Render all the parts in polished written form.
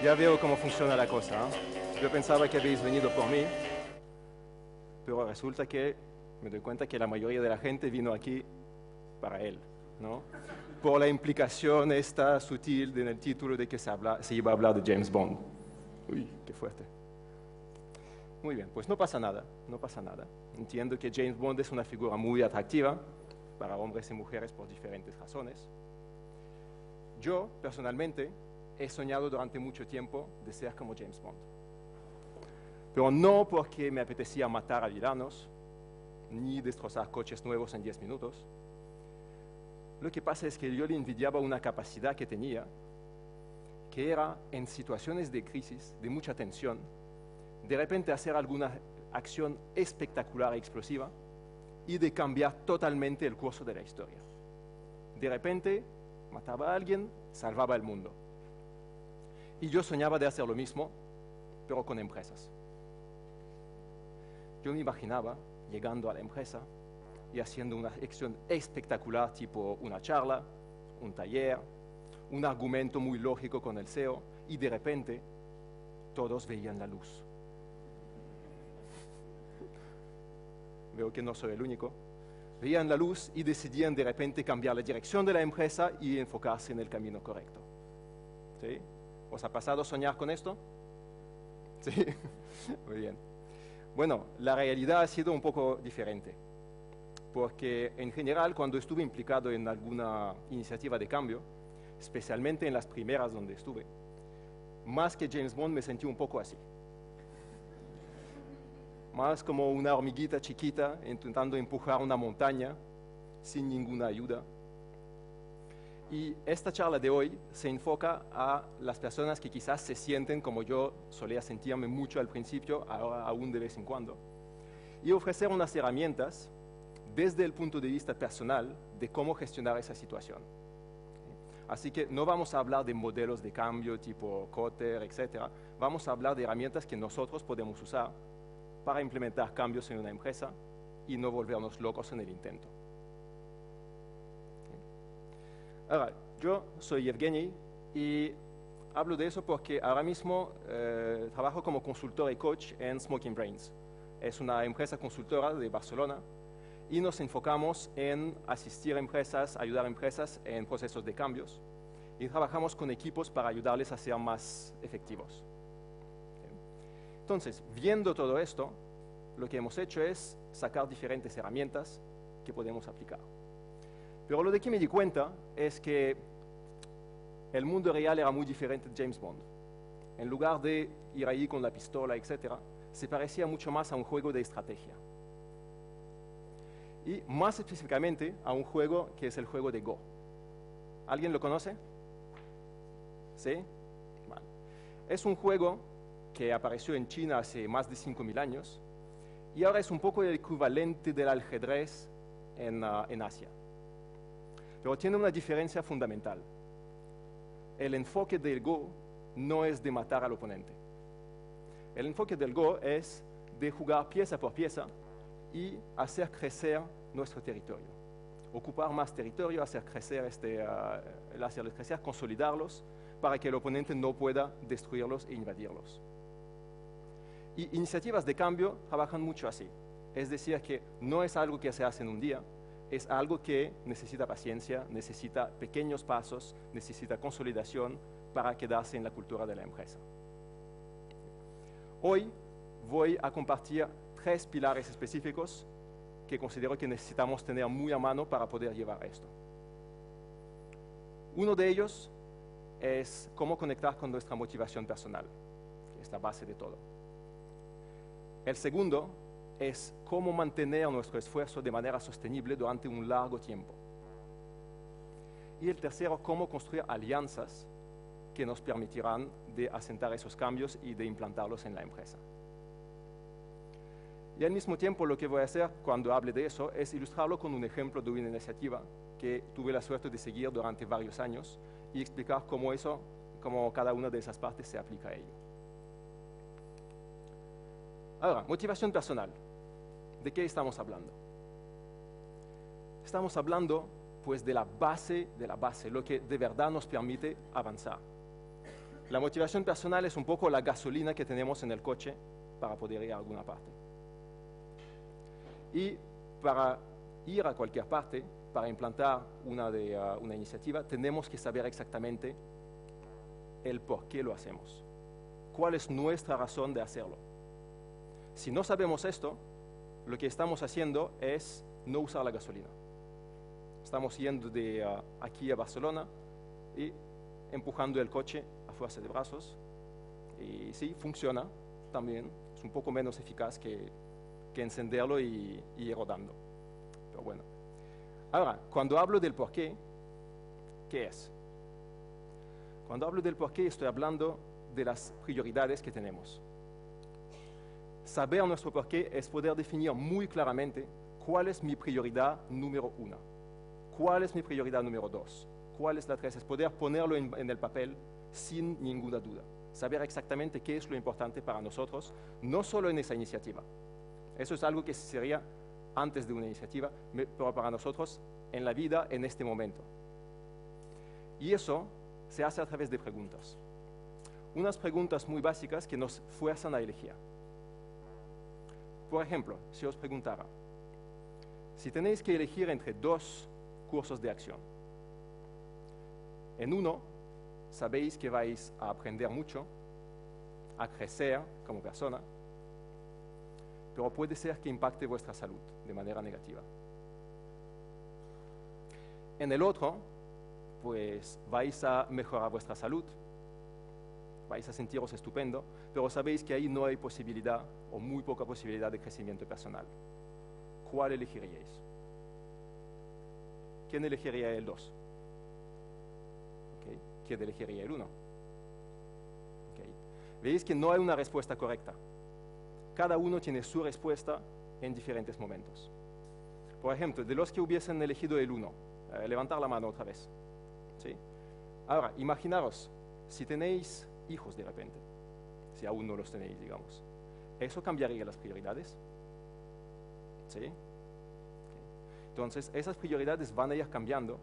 Ya veo cómo funciona la cosa, ¿eh? Yo pensaba que habéis venido por mí, pero resulta que me doy cuenta que la mayoría de la gente vino aquí para él, ¿no? Por la implicación esta sutil en el título de que se iba a hablar de James Bond. Uy, qué fuerte. Muy bien, pues no pasa nada, no pasa nada. Entiendo que James Bond es una figura muy atractiva para hombres y mujeres por diferentes razones. Yo, personalmente, he soñado durante mucho tiempo de ser como James Bond. Pero no porque me apetecía matar a villanos, ni destrozar coches nuevos en 10 minutos. Lo que pasa es que yo le envidiaba una capacidad que tenía, que era en situaciones de crisis, de mucha tensión, de repente hacer alguna acción espectacular e explosiva y de cambiar totalmente el curso de la historia. De repente mataba a alguien, salvaba el mundo. Y yo soñaba de hacer lo mismo, pero con empresas. Yo me imaginaba llegando a la empresa y haciendo una acción espectacular, tipo una charla, un taller, un argumento muy lógico con el CEO, y de repente todos veían la luz. Veo que no soy el único. Veían la luz y decidían de repente cambiar la dirección de la empresa y enfocarse en el camino correcto. ¿Sí? ¿Os ha pasado soñar con esto? Sí, muy bien. Bueno, la realidad ha sido un poco diferente, porque en general cuando estuve implicado en alguna iniciativa de cambio, especialmente en las primeras donde estuve, más que James Bond me sentí un poco así. Más como una hormiguita chiquita intentando empujar una montaña sin ninguna ayuda. Y esta charla de hoy se enfoca a las personas que quizás se sienten como yo solía sentirme mucho al principio, ahora aún de vez en cuando, y ofrecer unas herramientas desde el punto de vista personal de cómo gestionar esa situación. Así que no vamos a hablar de modelos de cambio tipo Kotter, etc. Vamos a hablar de herramientas que nosotros podemos usar para implementar cambios en una empresa y no volvernos locos en el intento. Ahora, yo soy Evgeny y hablo de eso porque ahora mismo trabajo como consultor y coach en Smoking Brains. Es una empresa consultora de Barcelona y nos enfocamos en asistir a empresas, ayudar a empresas en procesos de cambios y trabajamos con equipos para ayudarles a ser más efectivos. Entonces, viendo todo esto, lo que hemos hecho es sacar diferentes herramientas que podemos aplicar. Pero lo de que me di cuenta es que el mundo real era muy diferente de James Bond. En lugar de ir ahí con la pistola, etc., se parecía mucho más a un juego de estrategia. Y más específicamente a un juego que es el juego de Go. ¿Alguien lo conoce? ¿Sí? Vale. Es un juego que apareció en China hace más de 5.000 años y ahora es un poco el equivalente del ajedrez en Asia. Pero tiene una diferencia fundamental. El enfoque del Go no es de matar al oponente. El enfoque del Go es de jugar pieza por pieza y hacer crecer nuestro territorio. Ocupar más territorio, hacerles crecer, consolidarlos, para que el oponente no pueda destruirlos e invadirlos. Y iniciativas de cambio trabajan mucho así. Es decir, que no es algo que se hace en un día, es algo que necesita paciencia, necesita pequeños pasos, necesita consolidación para quedarse en la cultura de la empresa. Hoy voy a compartir 3 pilares específicos que considero que necesitamos tener muy a mano para poder llevar esto. Uno de ellos es cómo conectar con nuestra motivación personal, que es la base de todo. El segundo es cómo mantener nuestro esfuerzo de manera sostenible durante un largo tiempo. Y el tercero, cómo construir alianzas que nos permitirán de asentar esos cambios y de implantarlos en la empresa. Y al mismo tiempo lo que voy a hacer cuando hable de eso es ilustrarlo con un ejemplo de una iniciativa que tuve la suerte de seguir durante varios años y explicar cómo cada una de esas partes se aplica a ello. Ahora, motivación personal. ¿De qué estamos hablando? Estamos hablando, pues, de la base, lo que de verdad nos permite avanzar. La motivación personal es un poco la gasolina que tenemos en el coche para poder ir a alguna parte. Y para ir a cualquier parte, para implantar una iniciativa, tenemos que saber exactamente el por qué lo hacemos. ¿Cuál es nuestra razón de hacerlo? Si no sabemos esto, lo que estamos haciendo es no usar la gasolina. Estamos yendo de aquí a Barcelona y empujando el coche a fuerza de brazos. Y sí, funciona también. Es un poco menos eficaz que encenderlo y ir rodando. Pero bueno. Ahora, cuando hablo del por qué, ¿qué es? Cuando hablo del por qué, estoy hablando de las prioridades que tenemos. Saber nuestro por qué es poder definir muy claramente cuál es mi prioridad número 1, cuál es mi prioridad número 2, cuál es la 3, es poder ponerlo en el papel sin ninguna duda. Saber exactamente qué es lo importante para nosotros, no solo en esa iniciativa. Eso es algo que sería antes de una iniciativa, pero para nosotros en la vida, en este momento. Y eso se hace a través de preguntas. Unas preguntas muy básicas que nos fuerzan a elegir. Por ejemplo, si os preguntara, si tenéis que elegir entre 2 cursos de acción, en uno sabéis que vais a aprender mucho, a crecer como persona, pero puede ser que impacte vuestra salud de manera negativa. En el otro, pues vais a mejorar vuestra salud, vais a sentiros estupendo, pero sabéis que ahí no hay posibilidad o muy poca posibilidad de crecimiento personal. ¿Cuál elegiríais? ¿Quién elegiría el 2? ¿Okay? ¿Quién elegiría el 1? ¿Okay? Veis que no hay una respuesta correcta. Cada uno tiene su respuesta en diferentes momentos. Por ejemplo, de los que hubiesen elegido el 1, levantar la mano otra vez. ¿Sí? Ahora, imaginaros, si tenéis hijos de repente, si aún no los tenéis, digamos, ¿eso cambiaría las prioridades? ¿Sí? Okay. Entonces, esas prioridades van a ir cambiando,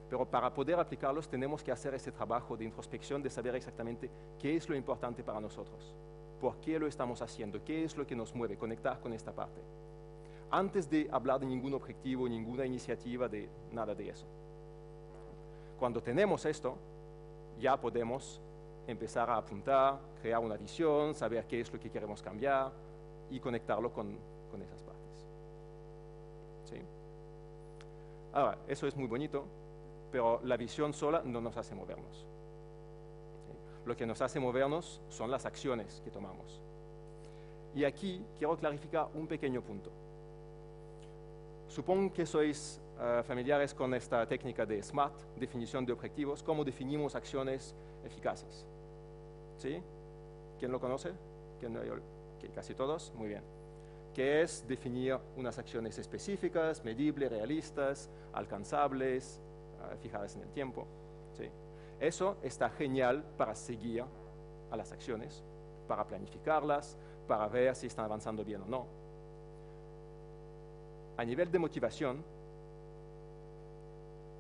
pero para poder aplicarlos tenemos que hacer ese trabajo de introspección, de saber exactamente qué es lo importante para nosotros, por qué lo estamos haciendo, qué es lo que nos mueve, conectar con esta parte. Antes de hablar de ningún objetivo, ninguna iniciativa, de nada de eso. Cuando tenemos esto, ya podemos empezar a apuntar, crear una visión, saber qué es lo que queremos cambiar y conectarlo con esas partes. ¿Sí? Ahora, eso es muy bonito, pero la visión sola no nos hace movernos. ¿Sí? Lo que nos hace movernos son las acciones que tomamos. Y aquí quiero clarificar un pequeño punto. Supongo que sois familiares con esta técnica de SMART, definición de objetivos, cómo definimos acciones eficaces. ¿Sí? ¿Quién lo conoce? Okay, casi todos, muy bien. Que es definir unas acciones específicas, medibles, realistas, alcanzables, fijadas en el tiempo. ¿Sí? Eso está genial para seguir a las acciones, para planificarlas, para ver si están avanzando bien o no. A nivel de motivación,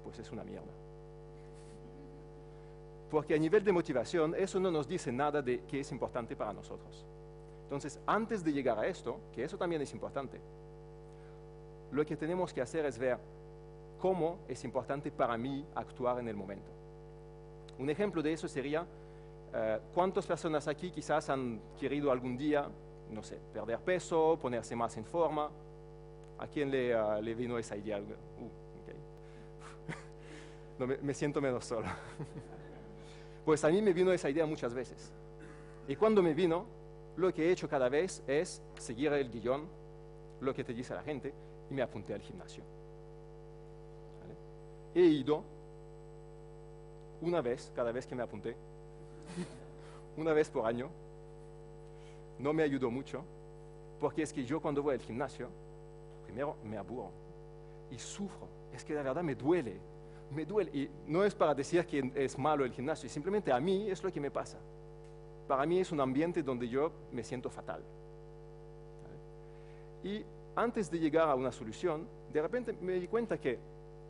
pues es una mierda. Porque a nivel de motivación, eso no nos dice nada de qué es importante para nosotros. Entonces, antes de llegar a esto, que eso también es importante, lo que tenemos que hacer es ver cómo es importante para mí actuar en el momento. Un ejemplo de eso sería, ¿cuántas personas aquí quizás han querido algún día, no sé, perder peso, ponerse más en forma? ¿A quién le vino esa idea? Okay. No, me siento menos solo. Pues a mí me vino esa idea muchas veces. Y cuando me vino, lo que he hecho cada vez es seguir el guión, lo que te dice la gente, y me apunté al gimnasio. ¿Vale? He ido una vez, cada vez que me apunté, una vez por año. No me ayudó mucho, porque es que yo cuando voy al gimnasio, primero me aburro y sufro. Es que la verdad me duele. Y no es para decir que es malo el gimnasio, simplemente a mí es lo que me pasa. Para mí es un ambiente donde yo me siento fatal. ¿Vale? Y antes de llegar a una solución, de repente me di cuenta que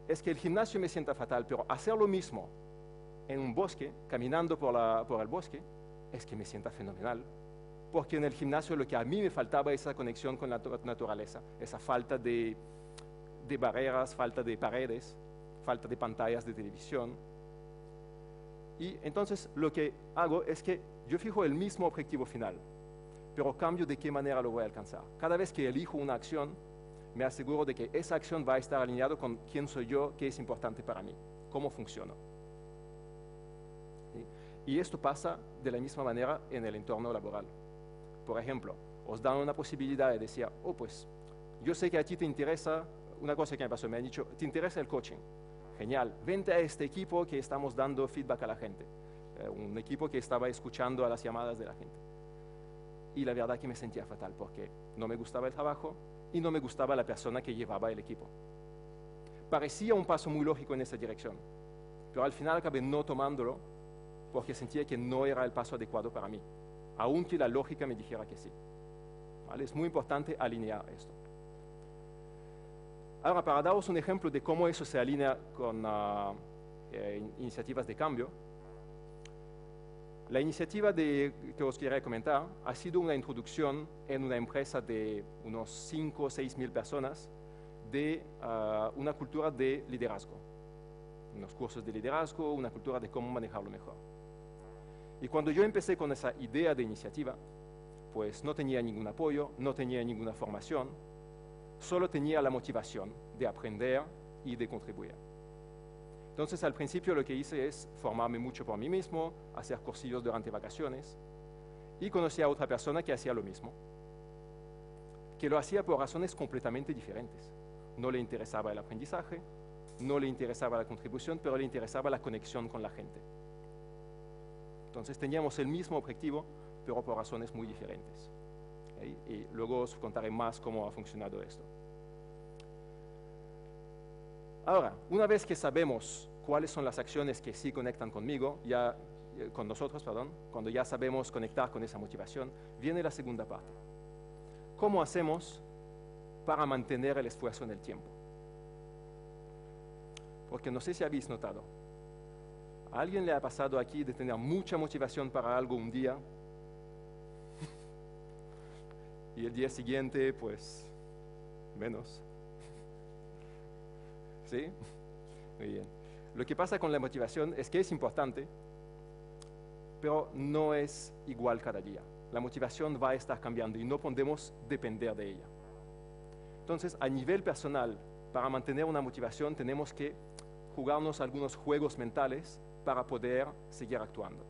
es que el gimnasio me sienta fatal, pero hacer lo mismo en un bosque, caminando por el bosque, es que me sienta fenomenal. Porque en el gimnasio lo que a mí me faltaba es esa conexión con la naturaleza, esa falta de barreras, falta de paredes, falta de pantallas de televisión. Y entonces lo que hago es que yo fijo el mismo objetivo final, pero cambio de qué manera lo voy a alcanzar. Cada vez que elijo una acción, me aseguro de que esa acción va a estar alineada con quién soy yo, qué es importante para mí, cómo funciono. ¿Sí? Y esto pasa de la misma manera en el entorno laboral. Por ejemplo, os dan una posibilidad de decir, oh, pues, yo sé que a ti te interesa, una cosa que me pasó, me han dicho, te interesa el coaching. Genial, vente a este equipo que estamos dando feedback a la gente. Un equipo que estaba escuchando a las llamadas de la gente. Y la verdad que me sentía fatal porque no me gustaba el trabajo y no me gustaba la persona que llevaba el equipo. Parecía un paso muy lógico en esa dirección, pero al final acabé no tomándolo porque sentía que no era el paso adecuado para mí, aunque la lógica me dijera que sí. ¿Vale? Es muy importante alinear esto. Ahora, para daros un ejemplo de cómo eso se alinea con iniciativas de cambio, la iniciativa que os quería comentar ha sido una introducción en una empresa de unos 5 o 6 mil personas de una cultura de liderazgo, unos cursos de liderazgo, una cultura de cómo manejarlo mejor. Y cuando yo empecé con esa idea de iniciativa, pues no tenía ningún apoyo, no tenía ninguna formación, solo tenía la motivación de aprender y de contribuir. Entonces, al principio lo que hice es formarme mucho por mí mismo, hacer cursillos durante vacaciones, y conocí a otra persona que hacía lo mismo, que lo hacía por razones completamente diferentes. No le interesaba el aprendizaje, no le interesaba la contribución, pero le interesaba la conexión con la gente. Entonces, teníamos el mismo objetivo, pero por razones muy diferentes. Y luego os contaré más cómo ha funcionado esto. Ahora, una vez que sabemos cuáles son las acciones que sí conectan conmigo, con nosotros, cuando ya sabemos conectar con esa motivación, viene la segunda parte. ¿Cómo hacemos para mantener el esfuerzo en el tiempo? Porque no sé si habéis notado, ¿a alguien le ha pasado aquí de tener mucha motivación para algo un día y el día siguiente, pues, menos? ¿Sí? Muy bien. Lo que pasa con la motivación es que es importante, pero no es igual cada día. La motivación va a estar cambiando y no podemos depender de ella. Entonces, a nivel personal, para mantener una motivación tenemos que jugarnos algunos juegos mentales para poder seguir actuando.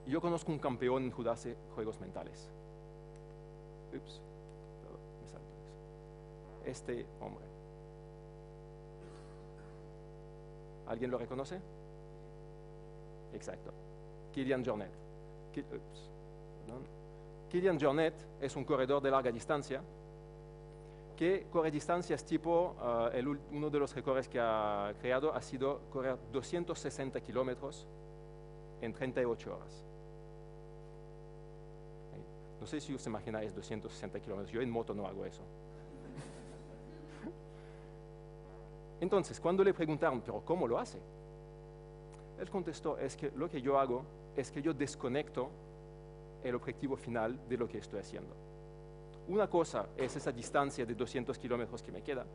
Y yo conozco un campeón en jugarse juegos mentales. Ups, perdón, me salto eso. Este hombre. ¿Alguien lo reconoce? Exacto. Kylian Jornet. Kylian Jornet es un corredor de larga distancia que corre distancias tipo, uno de los récords que ha creado ha sido correr 260 kilómetros en 38 horas. No sé si os imagináis 260 kilómetros, yo en moto no hago eso. Entonces, cuando le preguntaron, ¿pero cómo lo hace? Él contestó, es que lo que yo hago es que yo desconecto el objetivo final de lo que estoy haciendo. Una cosa es esa distancia de 200 kilómetros que me queda,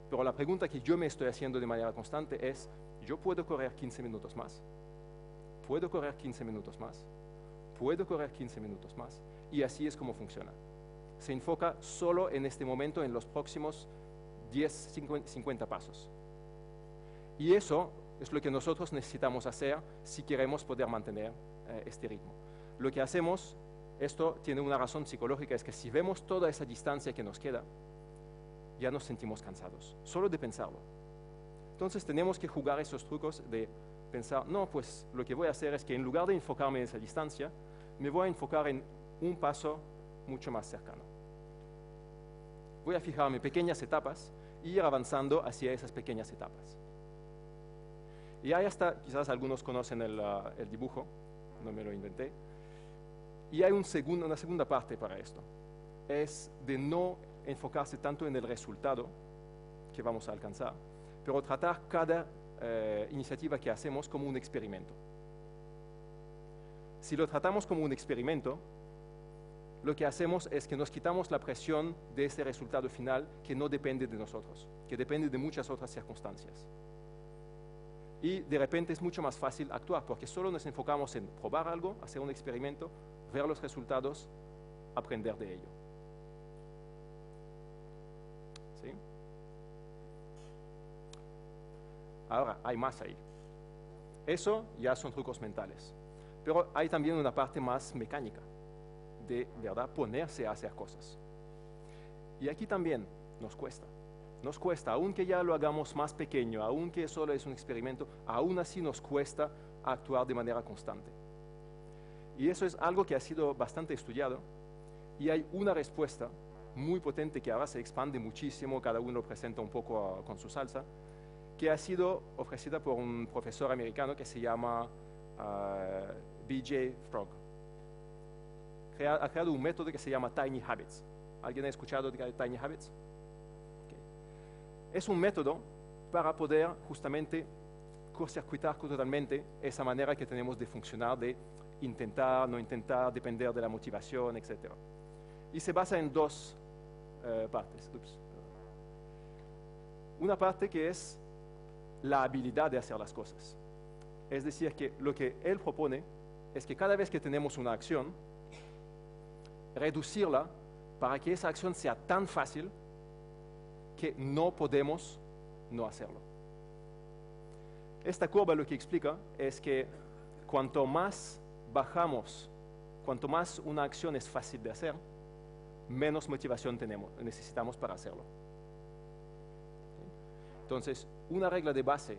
pero la pregunta que yo me estoy haciendo de manera constante es, ¿yo puedo correr 15 minutos más? ¿Puedo correr 15 minutos más? ¿Puedo correr 15 minutos más? Y así es como funciona. Se enfoca solo en este momento, en los próximos 10, 50 pasos. Y eso es lo que nosotros necesitamos hacer si queremos poder mantener este ritmo. Lo que hacemos, esto tiene una razón psicológica, es que si vemos toda esa distancia que nos queda, ya nos sentimos cansados, solo de pensarlo. Entonces tenemos que jugar esos trucos de pensar, no, pues lo que voy a hacer es que en lugar de enfocarme en esa distancia, me voy a enfocar en un paso mucho más cercano. Voy a fijarme pequeñas etapas y ir avanzando hacia esas pequeñas etapas. Y ahí está, quizás algunos conocen el dibujo, no me lo inventé. Y hay una segunda parte para esto. Es de no enfocarse tanto en el resultado que vamos a alcanzar, pero tratar cada iniciativa que hacemos como un experimento. Si lo tratamos como un experimento, lo que hacemos es que nos quitamos la presión de ese resultado final que no depende de nosotros, que depende de muchas otras circunstancias. Y de repente es mucho más fácil actuar porque solo nos enfocamos en probar algo, hacer un experimento, ver los resultados, aprender de ello. ¿Sí? Ahora, hay más ahí. Eso ya son trucos mentales. Pero hay también una parte más mecánica, de verdad ponerse a hacer cosas. Y aquí también nos cuesta, aunque ya lo hagamos más pequeño, aunque solo es un experimento, aún así nos cuesta actuar de manera constante. Y eso es algo que ha sido bastante estudiado y hay una respuesta muy potente que ahora se expande muchísimo, cada uno presenta un poco con su salsa, que ha sido ofrecida por un profesor americano que se llama B.J. Frog. Ha creado un método que se llama Tiny Habits. ¿Alguien ha escuchado de Tiny Habits? Okay. Es un método para poder justamente cortocircuitar totalmente esa manera que tenemos de funcionar, de intentar, no intentar, depender de la motivación, etc. Y se basa en dos partes. Una parte que es la habilidad de hacer las cosas. Es decir, que lo que él propone es que cada vez que tenemos una acción, reducirla para que esa acción sea tan fácil que no podemos no hacerlo. Esta curva lo que explica es que cuanto más bajamos, cuanto más una acción es fácil de hacer, menos motivación necesitamos para hacerlo. Entonces, una regla de base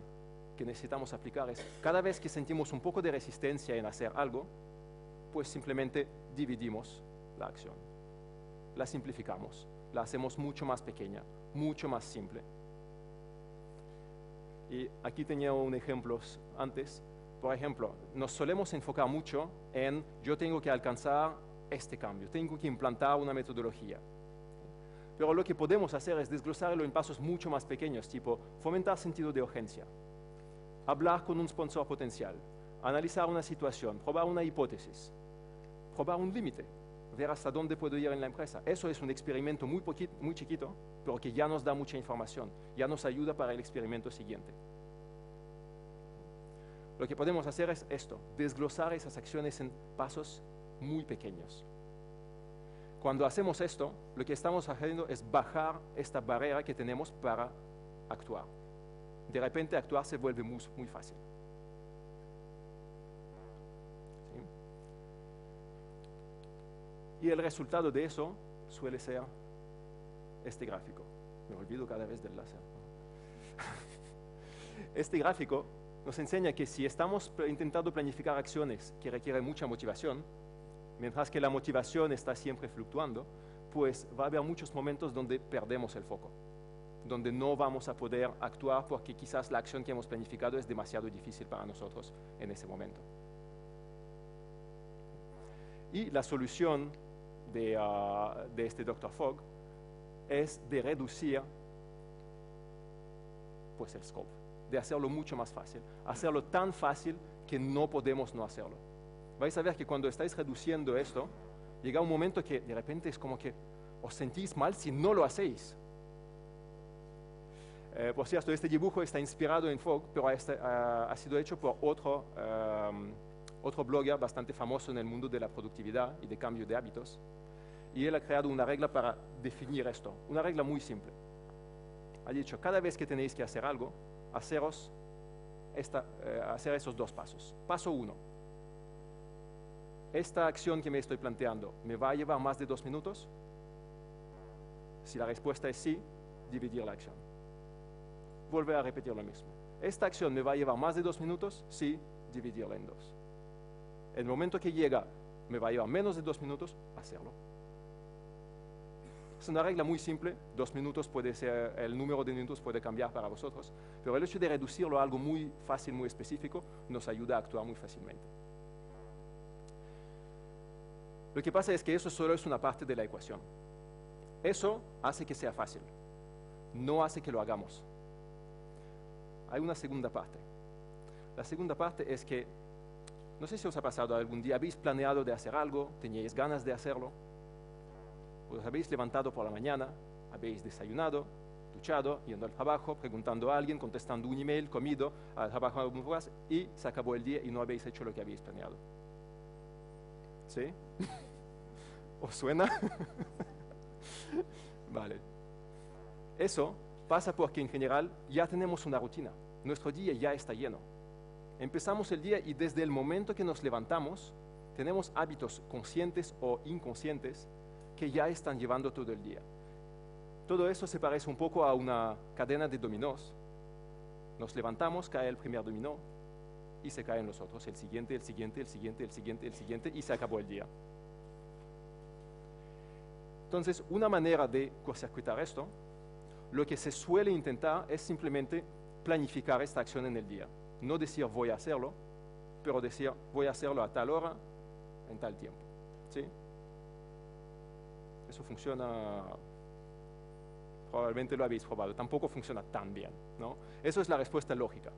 que necesitamos aplicar es, cada vez que sentimos un poco de resistencia en hacer algo, pues simplemente dividimos la acción, la simplificamos, la hacemos mucho más pequeña, mucho más simple. Y aquí tenía un ejemplo antes. Por ejemplo, nos solemos enfocar mucho en yo tengo que alcanzar este cambio, tengo que implantar una metodología. Pero lo que podemos hacer es desglosarlo en pasos mucho más pequeños, tipo fomentar sentido de urgencia, hablar con un sponsor potencial, analizar una situación, probar una hipótesis, probar un límite, ver hasta dónde puedo ir en la empresa. Eso es un experimento muy chiquito, pero que ya nos da mucha información, ya nos ayuda para el experimento siguiente. Lo que podemos hacer es esto, desglosar esas acciones en pasos muy pequeños. Cuando hacemos esto, lo que estamos haciendo es bajar esta barrera que tenemos para actuar. De repente actuar se vuelve muy fácil. ¿Sí? Y el resultado de eso suele ser este gráfico. Me olvido cada vez del láser. Este gráfico nos enseña que si estamos intentando planificar acciones que requieren mucha motivación, mientras que la motivación está siempre fluctuando, pues va a haber muchos momentos donde perdemos el foco, donde no vamos a poder actuar porque quizás la acción que hemos planificado es demasiado difícil para nosotros en ese momento. Y la solución de este Dr. Fogg es de reducir pues, el scope, de hacerlo mucho más fácil, hacerlo tan fácil que no podemos no hacerlo. Vais a ver que cuando estáis reduciendo esto, llega un momento que de repente es como que os sentís mal si no lo hacéis. Por cierto, este dibujo está inspirado en Fogg, pero ha sido hecho por otro blogger bastante famoso en el mundo de la productividad y de cambio de hábitos. Y él ha creado una regla para definir esto, una regla muy simple. Ha dicho, cada vez que tenéis que hacer algo, hacer esos dos pasos. Paso 1. ¿Esta acción que me estoy planteando me va a llevar más de 2 minutos? Si la respuesta es sí, dividir la acción. Volver a repetir lo mismo. ¿Esta acción me va a llevar más de 2 minutos? Sí, dividirla en 2. El momento que llega, me va a llevar menos de 2 minutos, hacerlo. Es una regla muy simple, 2 minutos puede ser, el número de minutos puede cambiar para vosotros, pero el hecho de reducirlo a algo muy fácil, muy específico, nos ayuda a actuar muy fácilmente. Lo que pasa es que eso solo es una parte de la ecuación. Eso hace que sea fácil, no hace que lo hagamos. hay una segunda parte. La segunda parte es que, no sé si os ha pasado algún día, habéis planeado de hacer algo, teníais ganas de hacerlo, os habéis levantado por la mañana, habéis desayunado, duchado, yendo al trabajo, preguntando a alguien, contestando un email, comido, al trabajo algunas horas, y se acabó el día y no habéis hecho lo que habéis planeado. ¿Sí? ¿Os suena? Vale. Eso pasa porque en general ya tenemos una rutina. Nuestro día ya está lleno. Empezamos el día y desde el momento que nos levantamos, tenemos hábitos conscientes o inconscientes que ya están llevando todo el día. Todo eso se parece un poco a una cadena de dominós. Nos levantamos, cae el primer dominó y se caen los otros, el siguiente, el siguiente, el siguiente, el siguiente, el siguiente, y se acabó el día. Entonces, una manera de cortocircuitar esto, lo que se suele intentar es simplemente planificar esta acción en el día. No decir voy a hacerlo, pero decir voy a hacerlo a tal hora, en tal tiempo. ¿Sí? Eso funciona, probablemente lo habéis probado, tampoco funciona tan bien, ¿no? Eso es la respuesta lógica.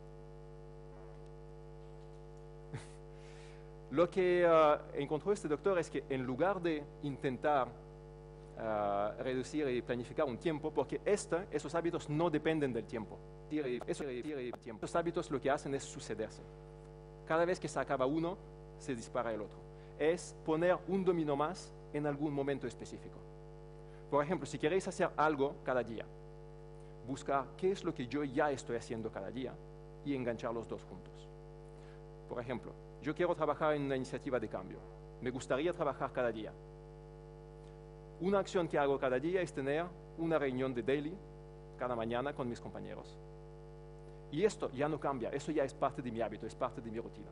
Lo que encontró este doctor es que en lugar de intentar reducir y planificar un tiempo, porque esos hábitos no dependen del tiempo. Esos hábitos lo que hacen es sucederse. Cada vez que se acaba uno, se dispara el otro. Es poner un dominó más en algún momento específico. Por ejemplo, si queréis hacer algo cada día, buscar qué es lo que yo ya estoy haciendo cada día y enganchar los dos juntos. Por ejemplo, yo quiero trabajar en una iniciativa de cambio. Me gustaría trabajar cada día. Una acción que hago cada día es tener una reunión de daily cada mañana con mis compañeros. Y esto ya no cambia, eso ya es parte de mi hábito, es parte de mi rutina.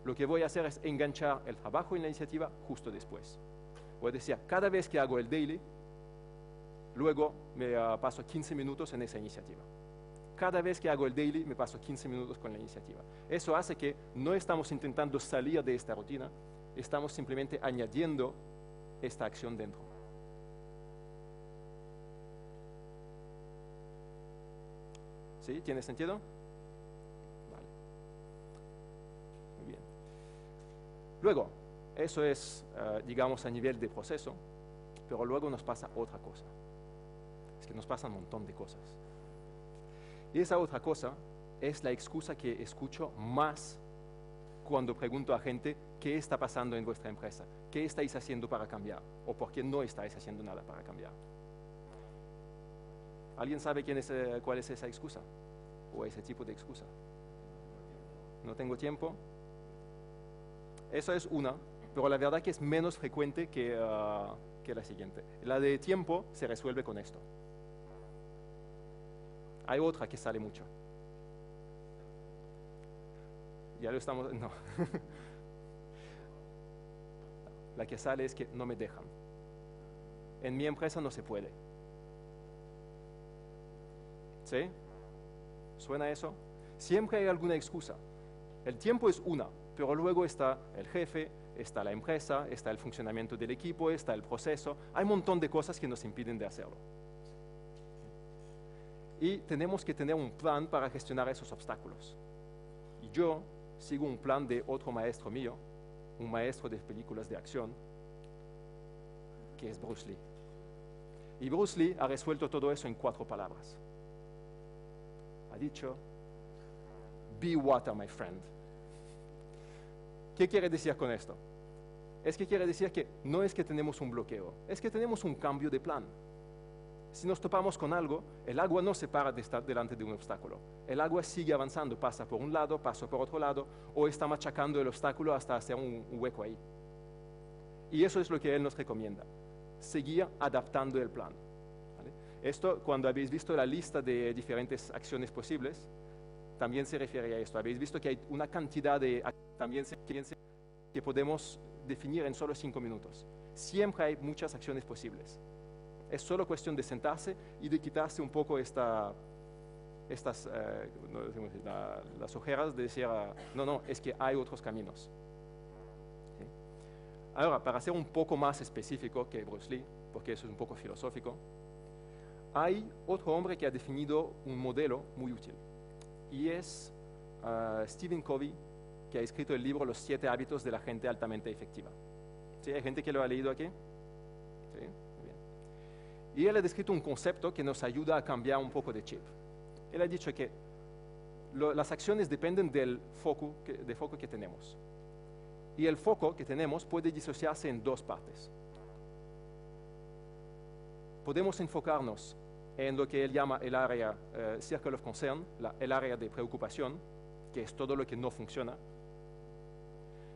Lo que voy a hacer es enganchar el trabajo en la iniciativa justo después. Voy a decir, cada vez que hago el daily, luego me paso 15 minutos en esa iniciativa. Cada vez que hago el daily, me paso 15 minutos con la iniciativa. Eso hace que no estamos intentando salir de esta rutina, estamos simplemente añadiendo esta acción dentro. ¿Sí? ¿Tiene sentido? Vale. Muy bien. Luego, eso es, digamos, a nivel de proceso, pero luego nos pasa otra cosa. Es que nos pasan un montón de cosas. Y esa otra cosa es la excusa que escucho más cuando pregunto a gente qué está pasando en vuestra empresa, qué estáis haciendo para cambiar o por qué no estáis haciendo nada para cambiar. ¿Alguien sabe cuál es esa excusa o ese tipo de excusa? No tengo tiempo. Eso es una, pero la verdad que es menos frecuente que la siguiente. La de tiempo se resuelve con esto. Hay otra que sale mucho. Ya lo estamos... No. La que sale es que no me dejan. En mi empresa no se puede. ¿Sí? ¿Suena eso? Siempre hay alguna excusa. El tiempo es una, pero luego está el jefe, está la empresa, está el funcionamiento del equipo, está el proceso. Hay un montón de cosas que nos impiden de hacerlo. Y tenemos que tener un plan para gestionar esos obstáculos. Y yo sigo un plan de otro maestro mío, un maestro de películas de acción, que es Bruce Lee. Y Bruce Lee ha resuelto todo eso en 4 palabras. Ha dicho, be water, my friend. ¿Qué quiere decir con esto? Es que quiere decir que no es que tenemos un bloqueo, es que tenemos un cambio de plan. Si nos topamos con algo, el agua no se para de estar delante de un obstáculo. El agua sigue avanzando, pasa por un lado, pasa por otro lado, o está machacando el obstáculo hasta hacer un hueco ahí. Y eso es lo que él nos recomienda, seguir adaptando el plan. ¿Vale? Esto, cuando habéis visto la lista de diferentes acciones posibles, también se refiere a esto. Habéis visto que hay una cantidad de acciones que podemos definir en solo 5 minutos. Siempre hay muchas acciones posibles. Es solo cuestión de sentarse y de quitarse un poco las ojeras de decir, no, es que hay otros caminos. ¿Sí? Ahora, para ser un poco más específico que Bruce Lee, porque eso es un poco filosófico, hay otro hombre que ha definido un modelo muy útil. y es Stephen Covey, que ha escrito el libro Los 7 hábitos de la gente altamente efectiva. ¿Sí? ¿Hay gente que lo ha leído aquí? Sí, muy bien. Y él ha descrito un concepto que nos ayuda a cambiar un poco de chip. Él ha dicho que las acciones dependen del foco que tenemos. Y el foco que tenemos puede disociarse en dos partes. Podemos enfocarnos en lo que él llama el área Circle of Concern, el área de preocupación, que es todo lo que no funciona.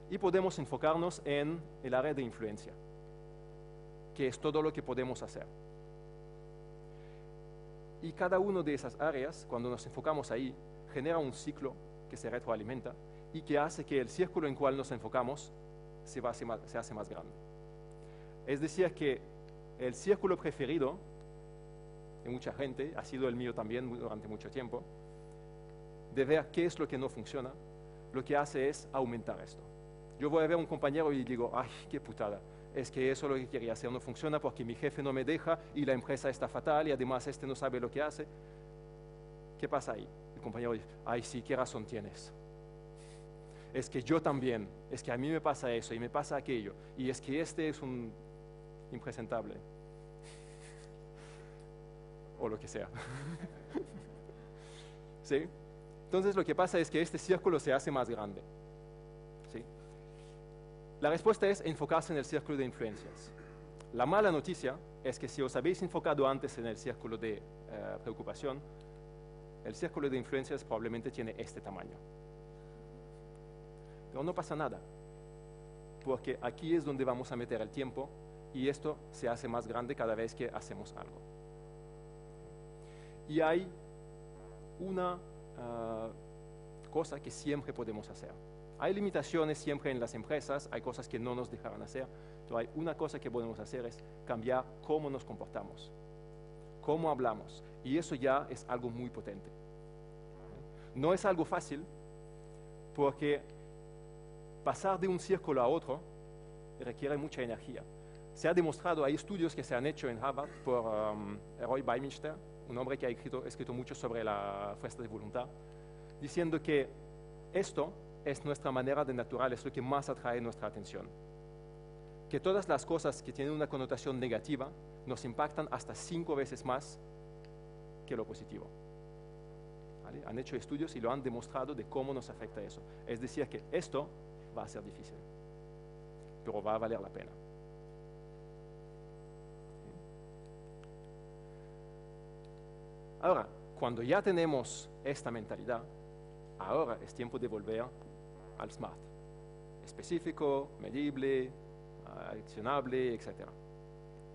Y podemos enfocarnos en el área de influencia, que es todo lo que podemos hacer. Y cada una de esas áreas, cuando nos enfocamos ahí, genera un ciclo que se retroalimenta y que hace que el círculo en cual nos enfocamos se hace más grande. Es decir, que el círculo preferido de mucha gente, ha sido el mío también durante mucho tiempo, de ver qué es lo que no funciona, lo que hace es aumentar esto. Yo voy a ver a un compañero y digo, ay, qué putada, es que eso lo que quería hacer no funciona porque mi jefe no me deja y la empresa está fatal y además este no sabe lo que hace. ¿Qué pasa ahí? El compañero dice, ay, sí, qué razón tienes. Es que yo también, es que a mí me pasa eso y me pasa aquello, y es que este es un impresentable. O lo que sea. ¿Sí? Entonces lo que pasa es que este círculo se hace más grande. ¿Sí? La respuesta es enfocarse en el círculo de influencias. La mala noticia es que si os habéis enfocado antes en el círculo de preocupación, el círculo de influencias probablemente tiene este tamaño. Pero no pasa nada, porque aquí es donde vamos a meter el tiempo y esto se hace más grande cada vez que hacemos algo. Y hay una cosa que siempre podemos hacer. Hay limitaciones siempre en las empresas, hay cosas que no nos dejarán hacer, pero hay una cosa que podemos hacer es cambiar cómo nos comportamos, cómo hablamos, y eso ya es algo muy potente. No es algo fácil, porque pasar de un círculo a otro requiere mucha energía. Se ha demostrado, hay estudios que se han hecho en Harvard por Roy Baumeister, un hombre que ha escrito mucho sobre la fuerza de voluntad, diciendo que esto es nuestra manera de natural, es lo que más atrae nuestra atención. Que todas las cosas que tienen una connotación negativa nos impactan hasta 5 veces más que lo positivo. ¿Vale? Han hecho estudios y lo han demostrado de cómo nos afecta eso. Es decir, que esto va a ser difícil, pero va a valer la pena. Ahora, cuando ya tenemos esta mentalidad, ahora es tiempo de volver al SMART. Específico, medible, accionable, etc.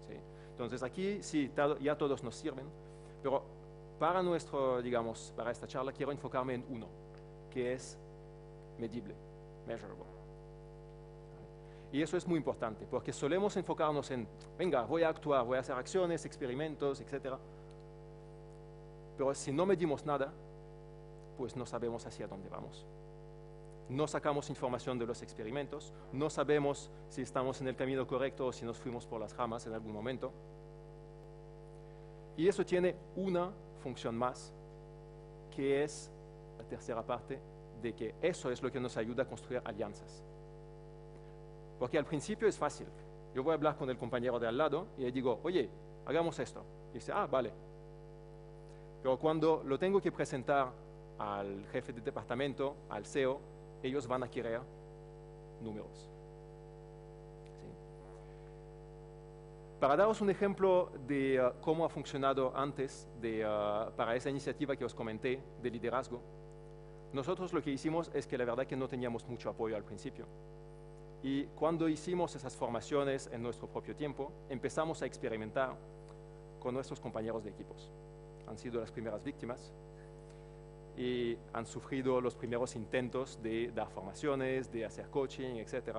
¿Sí? Entonces aquí sí, ya todos nos sirven, pero para para esta charla quiero enfocarme en uno, que es medible, measurable. Y eso es muy importante, porque solemos enfocarnos en, venga, voy a actuar, voy a hacer acciones, experimentos, etc. Pero si no medimos nada, pues no sabemos hacia dónde vamos. No sacamos información de los experimentos, no sabemos si estamos en el camino correcto o si nos fuimos por las ramas en algún momento. Y eso tiene una función más, que es la tercera parte, de que eso es lo que nos ayuda a construir alianzas. Porque al principio es fácil. Yo voy a hablar con el compañero de al lado y le digo, oye, hagamos esto. Y dice, vale. Pero cuando lo tengo que presentar al jefe de departamento, al CEO, ellos van a querer números. ¿Sí? Para daros un ejemplo de cómo ha funcionado antes para esa iniciativa que os comenté de liderazgo, nosotros lo que hicimos es que la verdad que no teníamos mucho apoyo al principio. Y cuando hicimos esas formaciones en nuestro propio tiempo, empezamos a experimentar con nuestros compañeros de equipos. Han sido las primeras víctimas y han sufrido los primeros intentos de dar formaciones, de hacer coaching, etc.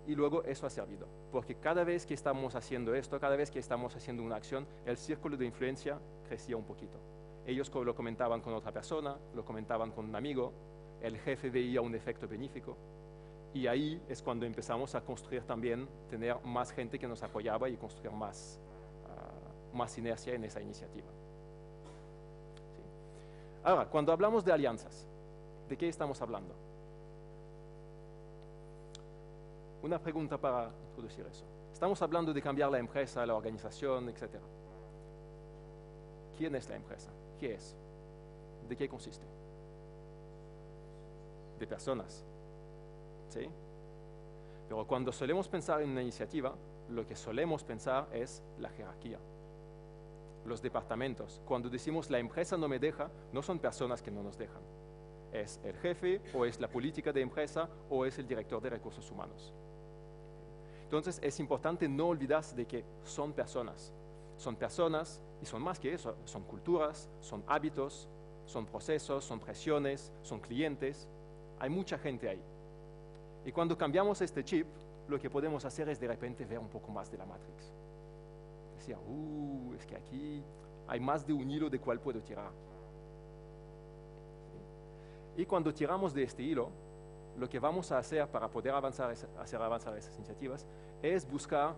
Y luego eso ha servido, porque cada vez que estamos haciendo esto, cada vez que estamos haciendo una acción, el círculo de influencia crecía un poquito. Ellos lo comentaban con otra persona, lo comentaban con un amigo, el jefe veía un efecto benéfico, y ahí es cuando empezamos a construir también, tener más gente que nos apoyaba y construir más inercia en esa iniciativa. ¿Sí? Ahora, cuando hablamos de alianzas, ¿de qué estamos hablando? Una pregunta para introducir eso. Estamos hablando de cambiar la empresa, la organización, etc. ¿Quién es la empresa? ¿Qué es? ¿De qué consiste? De personas. ¿Sí? Pero cuando solemos pensar en una iniciativa, lo que solemos pensar es la jerarquía. Los departamentos. Cuando decimos la empresa no me deja, no son personas que no nos dejan. Es el jefe, o es la política de empresa, o es el director de recursos humanos. Entonces es importante no olvidarse de que son personas. Son personas y son más que eso. Son culturas, son hábitos, son procesos, son presiones, son clientes. Hay mucha gente ahí. Y cuando cambiamos este chip, lo que podemos hacer es de repente ver un poco más de la Matrix. Decir, es que aquí hay más de un hilo de cuál puedo tirar. ¿Sí? Y cuando tiramos de este hilo, lo que vamos a hacer para poder hacer avanzar esas iniciativas es buscar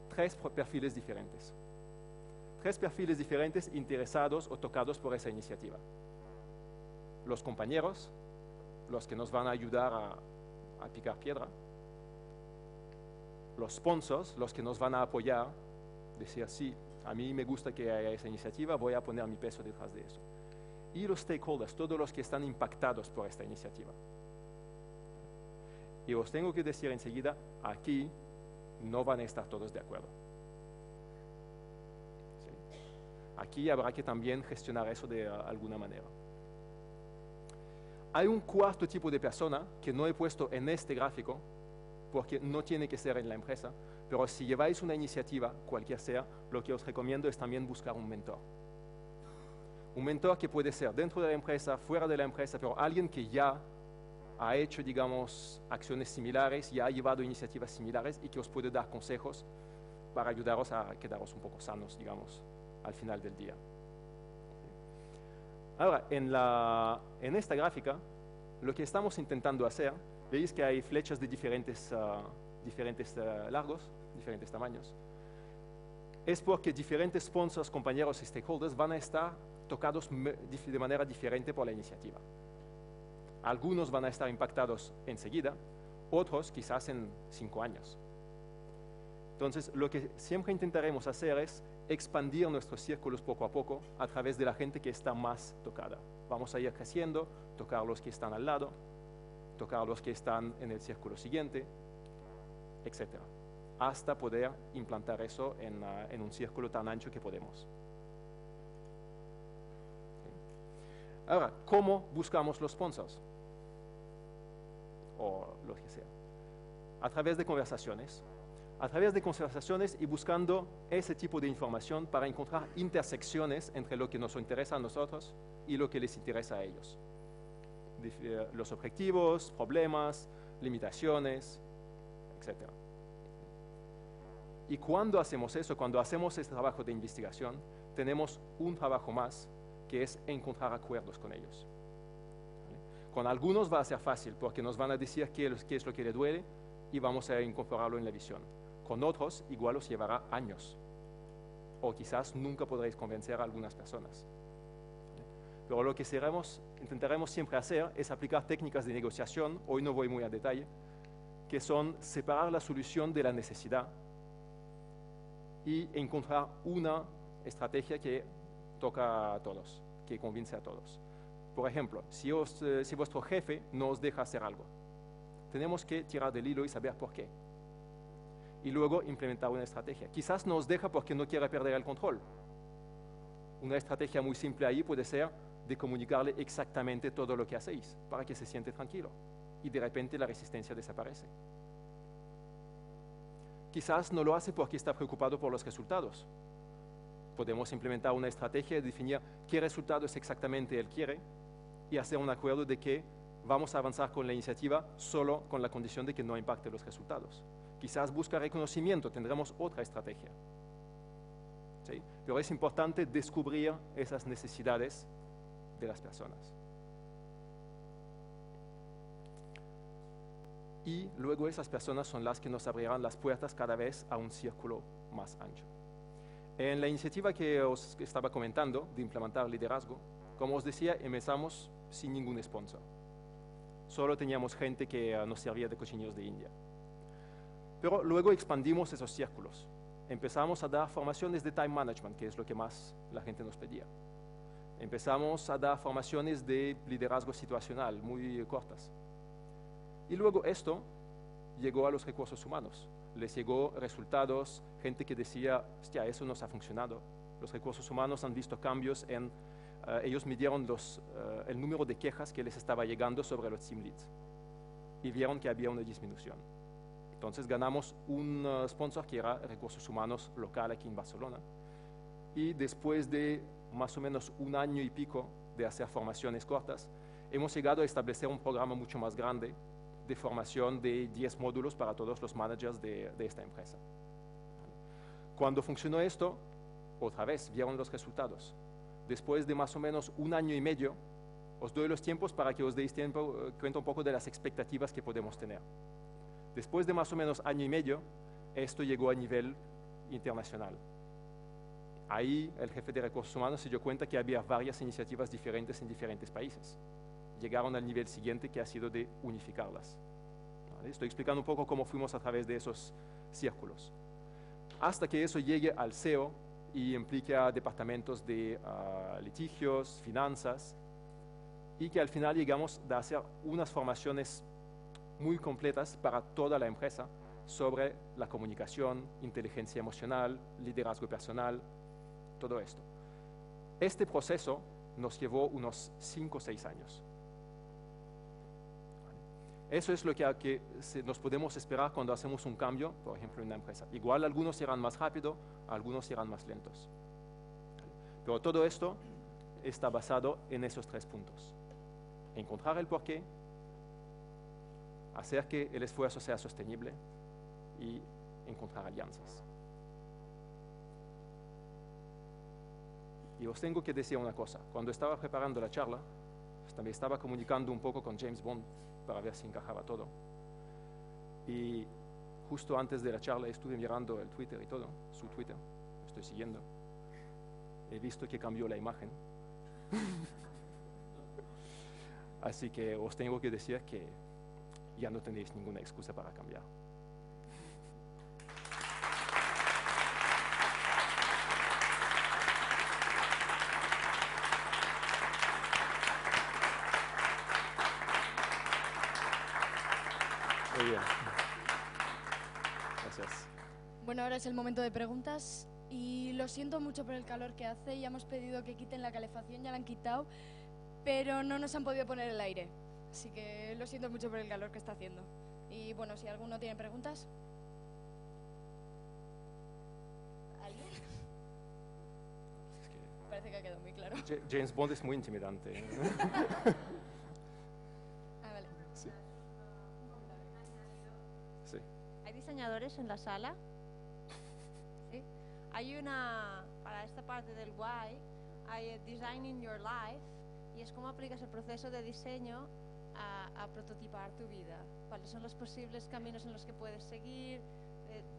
tres perfiles diferentes. Tres perfiles diferentes interesados o tocados por esa iniciativa. Los compañeros, los que nos van a ayudar a picar piedra. Los sponsors, los que nos van a apoyar, decir, sí, a mí me gusta que haya esa iniciativa, voy a poner mi peso detrás de eso. Y los stakeholders, todos los que están impactados por esta iniciativa. Y os tengo que decir enseguida, aquí no van a estar todos de acuerdo. ¿Sí? Aquí habrá que también gestionar eso de alguna manera. Hay un cuarto tipo de persona que no he puesto en este gráfico, porque no tiene que ser en la empresa, pero si lleváis una iniciativa, cualquier sea, lo que os recomiendo es también buscar un mentor. Un mentor que puede ser dentro de la empresa, fuera de la empresa, pero alguien que ya ha hecho, digamos, acciones similares, ya ha llevado iniciativas similares y que os puede dar consejos para ayudaros a quedaros un poco sanos, digamos, al final del día. Ahora, en esta gráfica, lo que estamos intentando hacer, veis que hay flechas de diferentes largos, diferentes tamaños. Es porque diferentes sponsors, compañeros y stakeholders van a estar tocados de manera diferente por la iniciativa. Algunos van a estar impactados enseguida, otros quizás en 5 años. Entonces, lo que siempre intentaremos hacer es expandir nuestros círculos poco a poco a través de la gente que está más tocada. Vamos a ir creciendo, tocar los que están al lado, tocar los que están en el círculo siguiente, etc. Hasta poder implantar eso en un círculo tan ancho que podemos. Ahora, ¿cómo buscamos los sponsors? O lo que sea. A través de conversaciones. A través de conversaciones y buscando ese tipo de información para encontrar intersecciones entre lo que nos interesa a nosotros y lo que les interesa a ellos. Los objetivos, problemas, limitaciones, etc. Y cuando hacemos eso, cuando hacemos este trabajo de investigación, tenemos un trabajo más que es encontrar acuerdos con ellos. Con algunos va a ser fácil porque nos van a decir qué es lo que le duele y vamos a incorporarlo en la visión. Con otros igual os llevará años o quizás nunca podréis convencer a algunas personas. Pero lo que intentaremos siempre hacer es aplicar técnicas de negociación, hoy no voy muy a detalle, que son separar la solución de la necesidad y encontrar una estrategia que toca a todos, que convence a todos. Por ejemplo, si vuestro jefe no os deja hacer algo, tenemos que tirar del hilo y saber por qué. Y luego implementar una estrategia. Quizás no os deja porque no quiere perder el control. Una estrategia muy simple ahí puede ser de comunicarle exactamente todo lo que hacéis para que se siente tranquilo. Y de repente la resistencia desaparece. Quizás no lo hace porque está preocupado por los resultados. Podemos implementar una estrategia de definir qué resultados exactamente él quiere y hacer un acuerdo de que vamos a avanzar con la iniciativa solo con la condición de que no impacte los resultados. Quizás busca reconocimiento, tendremos otra estrategia. ¿Sí? Pero es importante descubrir esas necesidades de las personas. Y luego esas personas son las que nos abrirán las puertas cada vez a un círculo más ancho. En la iniciativa que os estaba comentando de implementar liderazgo, Como os decía, empezamos sin ningún sponsor. Solo teníamos gente que nos servía de cochinos de India. Pero luego expandimos esos círculos. Empezamos a dar formaciones de time management, que es lo que más la gente nos pedía. Empezamos a dar formaciones de liderazgo situacional, muy cortas. Y luego esto llegó a los recursos humanos. Les llegó resultados, gente que decía, hostia, eso nos ha funcionado. Los recursos humanos han visto cambios en... ellos midieron el número de quejas que les estaba llegando sobre los team leads. Y vieron que había una disminución. Entonces ganamos un sponsor que era Recursos Humanos local aquí en Barcelona. Y después de más o menos un año y pico de hacer formaciones cortas, hemos llegado a establecer un programa mucho más grande de formación de 10 módulos para todos los managers de esta empresa. Cuando funcionó esto, otra vez vieron los resultados. Después de más o menos un año y medio, os doy los tiempos para que os deis cuenta un poco de las expectativas que podemos tener. Después de más o menos año y medio, esto llegó a nivel internacional. Ahí el jefe de recursos humanos se dio cuenta que había varias iniciativas diferentes en diferentes países. Llegaron al nivel siguiente, que ha sido de unificarlas. ¿Vale? Estoy explicando un poco cómo fuimos a través de esos círculos. Hasta que eso llegue al CEO y implique a departamentos de litigios, finanzas, y que al final llegamos a hacer unas formaciones muy completas para toda la empresa sobre la comunicación, inteligencia emocional, liderazgo personal, todo esto. Este proceso nos llevó unos 5 o 6 años. Eso es lo que nos podemos esperar cuando hacemos un cambio, por ejemplo, en una empresa. Igual algunos irán más rápido, algunos irán más lentos. Pero todo esto está basado en esos 3 puntos. Encontrar el porqué, hacer que el esfuerzo sea sostenible y encontrar alianzas. Y os tengo que decir una cosa. Cuando estaba preparando la charla, también estaba comunicando un poco con James Bond para ver si encajaba todo. Y justo antes de la charla estuve mirando el Twitter y todo, su Twitter, lo estoy siguiendo. He visto que cambió la imagen. Así que os tengo que decir que ya no tenéis ninguna excusa para cambiar. Muy bien. Gracias. Bueno, ahora es el momento de preguntas y lo siento mucho por el calor que hace. Ya hemos pedido que quiten la calefacción, ya la han quitado, pero no nos han podido poner el aire. Así que lo siento mucho por el calor que está haciendo. Y bueno, si alguno tiene preguntas. ¿Alguien? Parece que ha quedado muy claro. James Bond es muy intimidante. Vale. Sí. Sí. ¿Hay diseñadores en la sala? ¿Sí? Hay para esta parte del why, hay Designing Your Life, y es cómo aplicas el proceso de diseño a prototipar tu vida. ¿Cuáles son los posibles caminos en los que puedes seguir?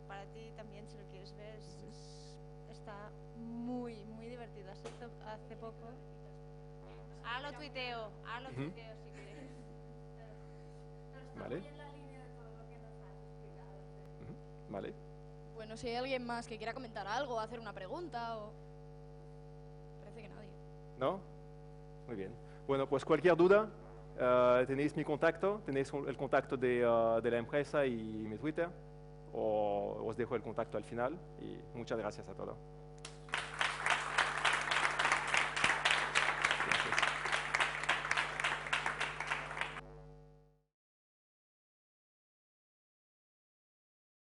Para ti también, si lo quieres ver, está muy, muy divertido. Hace poco. Ahora lo tuiteo si quieres. Vale. Vale. Bueno, si hay alguien más que quiera comentar algo, hacer una pregunta o... Parece que nadie. ¿No? Muy bien. Bueno, pues cualquier duda, tenéis mi contacto, tenéis el contacto de la empresa y mi Twitter, o os dejo el contacto al final, y muchas gracias a todos.